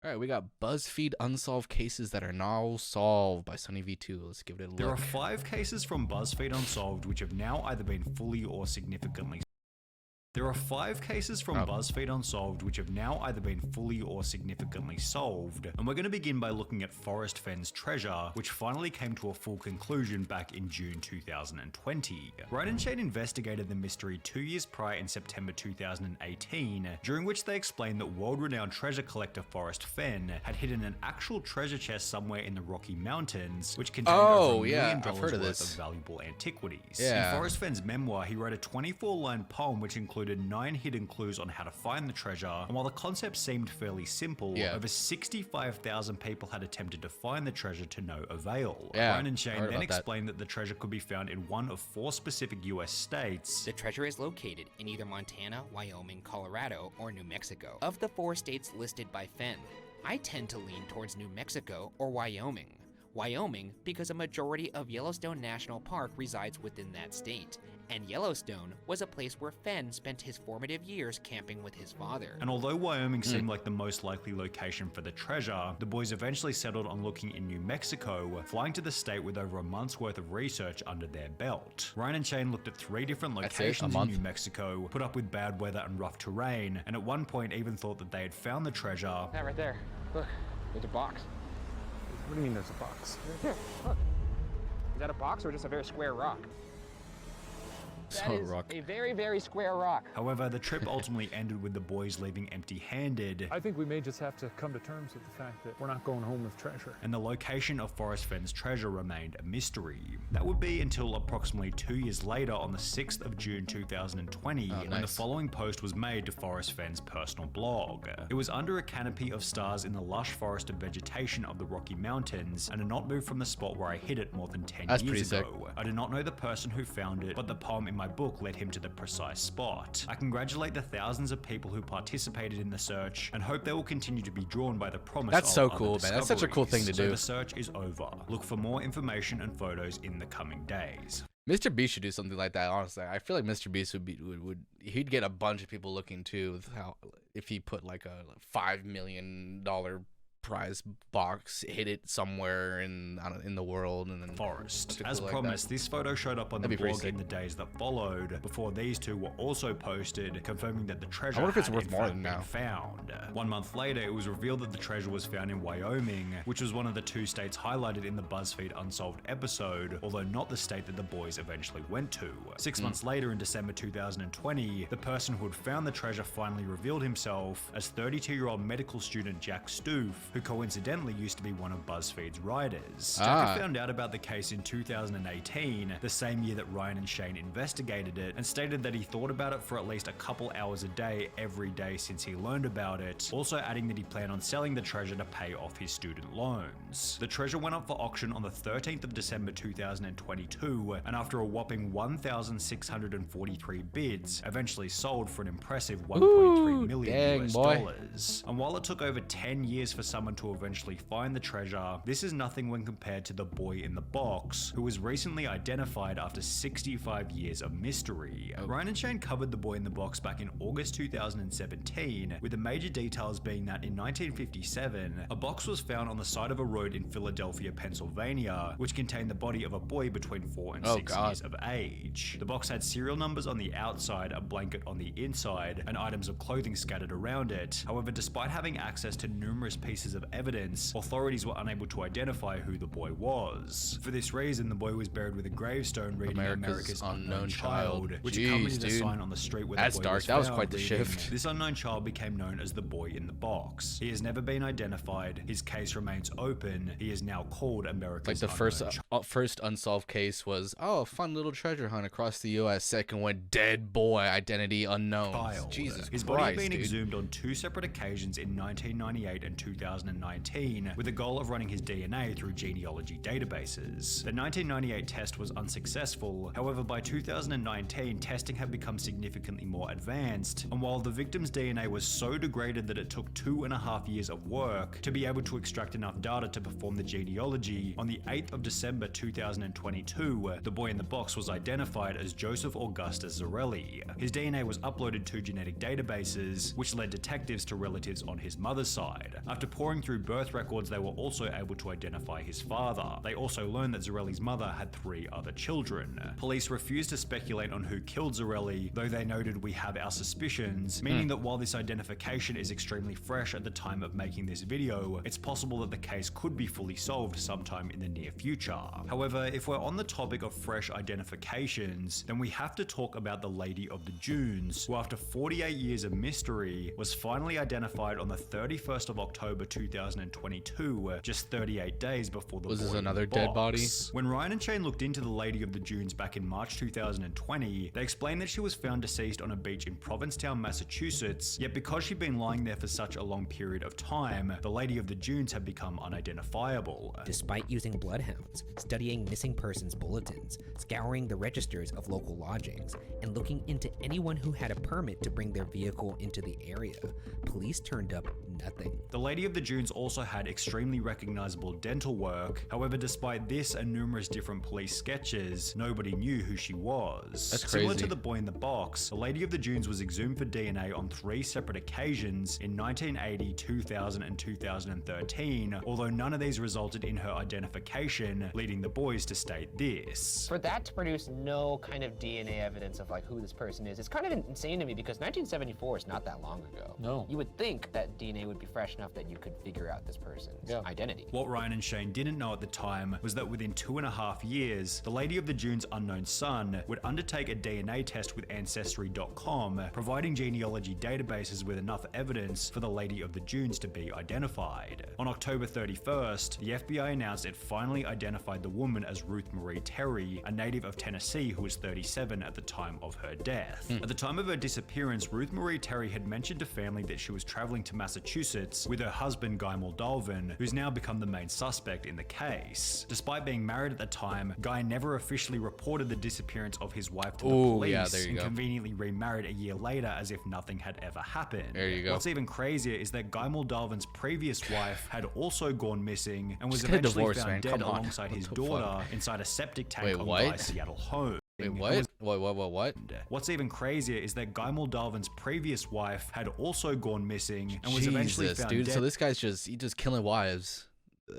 All right, we got Buzzfeed unsolved cases that are now solved by SunnyV2. Let's give it a look. There are 5 cases from Buzzfeed Unsolved which have now either been fully or significantly There are 5 cases from Buzzfeed Unsolved which have now either been fully or significantly solved, and we're going to begin by looking at Forrest Fenn's treasure, which finally came to a full conclusion back in June 2020. Ryan and Shane investigated the mystery 2 years prior in September 2018, during which they explained that world-renowned treasure collector Forrest Fenn had hidden an actual treasure chest somewhere in the Rocky Mountains, which contained over $1 million worth of valuable antiquities. In Forrest Fenn's memoir, he wrote a 24-line poem which included 9 hidden clues on how to find the treasure, and while the concept seemed fairly simple, over 65,000 people had attempted to find the treasure to no avail. Ryan and Shane then explained that the treasure could be found in one of 4 specific US states. The treasure is located in either Montana, Wyoming, Colorado, or New Mexico. Of the 4 states listed by Fenn, I tend to lean towards New Mexico or Wyoming. Wyoming because a majority of Yellowstone National Park resides within that state, and Yellowstone was a place where Fenn spent his formative years camping with his father. And although Wyoming seemed like the most likely location for the treasure, the boys eventually settled on looking in New Mexico, flying to the state with over a month's worth of research under their belt. Ryan and Shane looked at 3 different locations in New Mexico, put up with bad weather and rough terrain, and at one point even thought that they had found the treasure. That right there. Look, there's a box. What do you mean there's a box? Right here, look. Is that a box or just a very square rock? That is a very, very square rock. However, the trip ultimately ended with the boys leaving empty-handed. I think we may just have to come to terms with the fact that we're not going home with treasure. And the location of Forrest Fenn's treasure remained a mystery. That would be until approximately 2 years later on the 6th of June 2020, when the following post was made to Forrest Fenn's personal blog. It was under a canopy of stars in the lush forested vegetation of the Rocky Mountains, and had not moved from the spot where I hid it more than 10 years ago. I do not know the person who found it, but the poem in my book led him to the precise spot. I congratulate the thousands of people who participated in the search and hope they will continue to be drawn by the promise of so cool, man. That's such a cool thing to do. The search is over. Look for more information and photos in the coming days. Mr. Beast should do something like that, honestly. I feel like Mr. Beast he'd get a bunch of people looking too, if he put like a $5 million prize box, hid it somewhere in the world, and then Forrest. As promised, this photo showed up on the blog in the days that followed, before these 2 were also posted, confirming that the treasure had been found. 1 month later, it was revealed that the treasure was found in Wyoming, which was one of the 2 states highlighted in the Buzzfeed Unsolved episode, although not the state that the boys eventually went to. 6 months later, in December 2020, the person who had found the treasure finally revealed himself as 32-year-old medical student Jack Stoof, who coincidentally used to be one of Buzzfeed's writers. Jack found out about the case in 2018, the same year that Ryan and Shane investigated it, and stated that he thought about it for at least a couple hours a day every day since he learned about it, also adding that he planned on selling the treasure to pay off his student loans. The treasure went up for auction on the 13th of December 2022, and after a whopping 1,643 bids, eventually sold for an impressive $1.3 million US. And while it took over 10 years for someone to eventually find the treasure, this is nothing when compared to the boy in the box, who was recently identified after 65 years of mystery. Ryan and Shane covered the boy in the box back in August 2017, with the major details being that in 1957, a box was found on the side of a road in Philadelphia, Pennsylvania, which contained the body of a boy between 4 and 6 years of age. The box had serial numbers on the outside, a blanket on the inside, and items of clothing scattered around it. However, despite having access to numerous pieces of evidence, authorities were unable to identify who the boy was. For this reason, the boy was buried with a gravestone reading America's Unknown Child, which accompanied a sign on the street where the boy was found. That was quite the shift. This unknown child became known as the boy in the box. He has never been identified. His case remains open. He is now called America's Unknown Child. Like the first unsolved case was, a fun little treasure hunt across the U.S. Second one, dead boy, identity unknown. Jesus His body had been exhumed on 2 separate occasions in 1998 and 2019, with the goal of running his DNA through genealogy databases. The 1998 test was unsuccessful. However, by 2019, testing had become significantly more advanced, and while the victim's DNA was so degraded that it took 2.5 years of work to be able to extract enough data to perform the genealogy, on the 8th of December 2022, the boy in the box was identified as Joseph Augustus Zarelli. His DNA was uploaded to genetic databases, which led detectives to relatives on his mother's side. After pouring poring through birth records, they were also able to identify his father. They also learned that Zarelli's mother had 3 other children. Police refused to speculate on who killed Zarelli, though they noted we have our suspicions, meaning that while this identification is extremely fresh at the time of making this video, it's possible that the case could be fully solved sometime in the near future. However, if we're on the topic of fresh identifications, then we have to talk about the Lady of the Dunes, who after 48 years of mystery was finally identified on the 31st of October 2022, just 38 days before the Was this boy in another the dead body? box. When Ryan and Shane looked into the Lady of the Dunes back in March 2020, they explained that she was found deceased on a beach in Provincetown, Massachusetts, yet because she'd been lying there for such a long period of time, the Lady of the Dunes had become unidentifiable. Despite using bloodhounds, studying missing persons bulletins, scouring the registers of local lodgings, and looking into anyone who had a permit to bring their vehicle into the area, police turned up nothing. The Lady of the Dunes also had extremely recognizable dental work. However, despite this and numerous different police sketches, nobody knew who she was. That's Similar crazy. to the boy in the box, the Lady of the Dunes was exhumed for DNA on 3 separate occasions in 1980, 2000, and 2013, although none of these resulted in her identification, leading the boys to state this. For that to produce no kind of DNA evidence of like who this person is, it's kind of insane to me because 1974 is not that long ago. No. You would think that DNA would be fresh enough that you could figure out this person's identity. What Ryan and Shane didn't know at the time was that within 2.5 years, the Lady of the Dunes' unknown son would undertake a DNA test with Ancestry.com, providing genealogy databases with enough evidence for the Lady of the Dunes to be identified. On October 31st, the FBI announced it finally identified the woman as Ruth Marie Terry, a native of Tennessee who was 37 at the time of her death. At the time of her disappearance, Ruth Marie Terry had mentioned to family that she was traveling to Massachusetts with her husband Guy Moldovan, who's now become the main suspect in the case. Despite being married at the time, Guy never officially reported the disappearance of his wife to the police, yeah, there you and go. conveniently remarried a year later as if nothing had ever happened. There you go. What's even crazier is that Guy Moldovan's previous wife had also gone missing and was Just get a eventually divorce, found man. dead Come on. alongside his What the daughter fuck? inside a septic tank Wait, on what? Guy's Seattle home. Wait, And what? was What? What's even crazier is that Guy Moldovan's previous wife had also gone missing and was eventually Jesus, found dude. dead So this guy's just killing wives.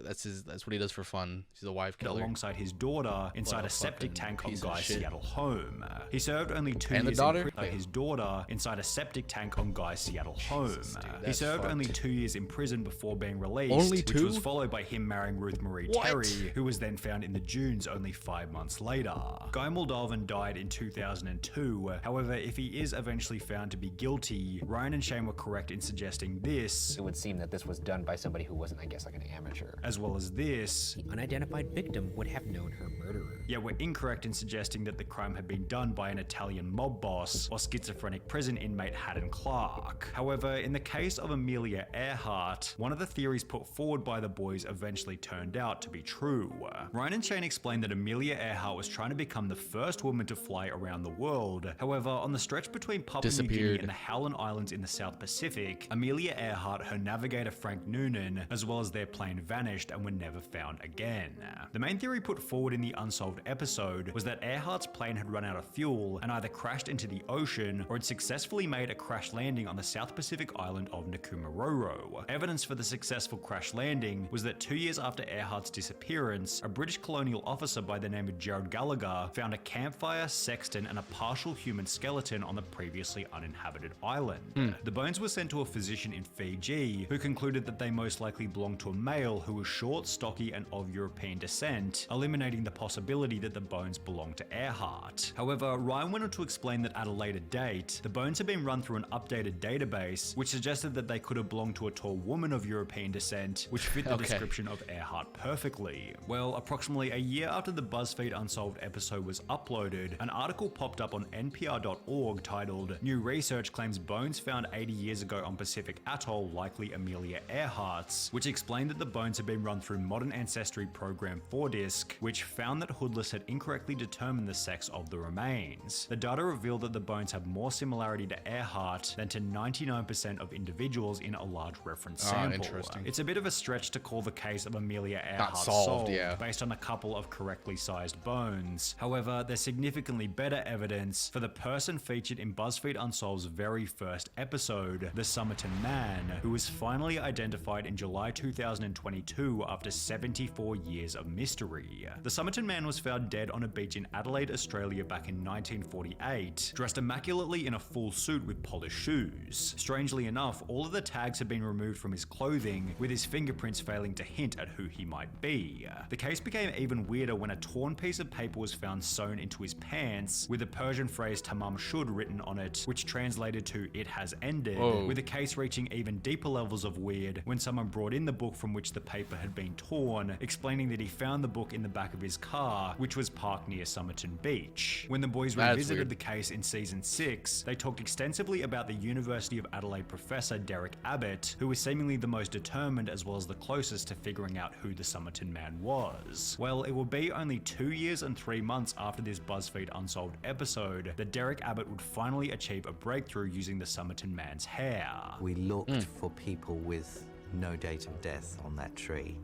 That's what he does for fun. He's a wife killer. alongside his daughter inside What a a septic fucking tank on piece of Guy's shit. Seattle home. He served only 2 And the years daughter? in prison. Wait. His daughter inside a septic tank on Guy's Seattle home. dude, He that's served only fucked. 2 years in prison before being released, Only which 2? was followed by him marrying Ruth Marie What? Terry, who was then found in the dunes only 5 months later. Guy Moldovan died in 2002. However, if he is eventually found to be guilty, Ryan and Shane were correct in suggesting this, It would seem that this was done by somebody who wasn't, I guess, like an amateur. as well as this, The unidentified victim would have known her murderer. yet we're incorrect in suggesting that the crime had been done by an Italian mob boss or schizophrenic prison inmate Haddon Clark. However, in the case of Amelia Earhart, one of the theories put forward by the boys eventually turned out to be true. Ryan and Shane explained that Amelia Earhart was trying to become the first woman to fly around the world. However, on the stretch between Papua New Guinea Disappeared. and the Howland Islands in the South Pacific, Amelia Earhart, her navigator Frank Noonan, as well as their plane vanished and were never found again. The main theory put forward in the Unsolved episode was that Earhart's plane had run out of fuel and either crashed into the ocean or had successfully made a crash landing on the South Pacific island of Nkumaroro. Evidence for the successful crash landing was that 2 years after Earhart's disappearance, a British colonial officer by the name of Gerald Gallagher found a campfire, sextant, and a partial human skeleton on the previously uninhabited island. The bones were sent to a physician in Fiji, who concluded that they most likely belonged to a male who was short, stocky, and of European descent, eliminating the possibility that the bones belonged to Earhart. However, Ryan went on to explain that at a later date, the bones had been run through an updated database, which suggested that they could have belonged to a tall woman of European descent, which fit the Okay. description of Earhart perfectly. Well, approximately a year after the Buzzfeed Unsolved episode was uploaded, an article popped up on NPR.org titled "New Research Claims Bones Found 80 Years Ago on Pacific Atoll Likely Amelia Earhart's," which explained that the bones had been run through modern ancestry program 4-disc, which found that Hoodless had incorrectly determined the sex of the remains. The data revealed that the bones have more similarity to Earhart than to 99% of individuals in a large reference sample. Interesting. It's a bit of a stretch to call the case of Amelia Earhart solved, yeah, based on a couple of correctly sized bones. However, there's significantly better evidence for the person featured in Buzzfeed Unsolved's very first episode, the Somerton Man, who was finally identified in July 2022 after 74 years of mystery. The Somerton Man was found dead on a beach in Adelaide, Australia back in 1948, dressed immaculately in a full suit with polished shoes. Strangely enough, all of the tags had been removed from his clothing, with his fingerprints failing to hint at who he might be. The case became even weirder when a torn piece of paper was found sewn into his pants, with the Persian phrase "tamam shud" written on it, which translated to "it has ended," with the case reaching even deeper levels of weird when someone brought in the book from which the paper had been torn, explaining that he found the book in the back of his car, which was parked near Somerton Beach. When the boys revisited the case in season 6, they talked extensively about the University of Adelaide professor Derek Abbott, who was seemingly the most determined as well as the closest to figuring out who the Somerton Man was. Well, it would be only 2 years and 3 months after this Buzzfeed Unsolved episode that Derek Abbott would finally achieve a breakthrough using the Somerton Man's hair. We looked for people with no date of death on that tree,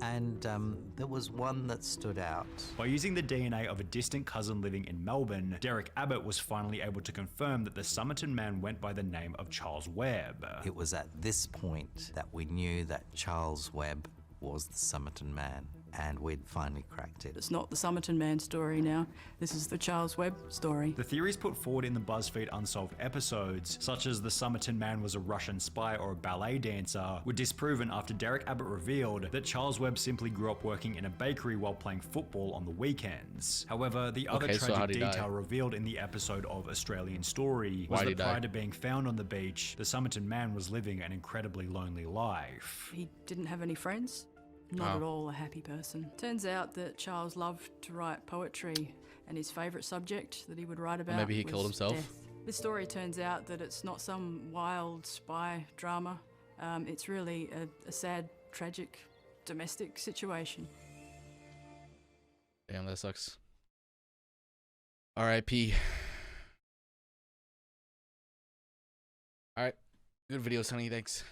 and there was one that stood out. By using the DNA of a distant cousin living in Melbourne, Derek Abbott was finally able to confirm that the Somerton Man went by the name of Charles Webb. It was at this point that we knew that Charles Webb was the Somerton Man, and we'd finally cracked it. It's not the Somerton Man story now. This is the Charles Webb story. The theories put forward in the Buzzfeed Unsolved episodes, such as the Somerton Man was a Russian spy or a ballet dancer, were disproven after Derek Abbott revealed that Charles Webb simply grew up working in a bakery while playing football on the weekends. However, the other tragic detail revealed in the episode of Australian Story was that prior to being found on the beach, the Somerton Man was living an incredibly lonely life. He didn't have any friends. Not at all a happy person. Turns out that Charles loved to write poetry, and his favourite subject that he would write about maybe he was killed himself. death. This story turns out that it's not some wild spy drama. It's really a sad, tragic, domestic situation. Damn, that sucks. R.I.P. All right. Good video, Sunny. Thanks.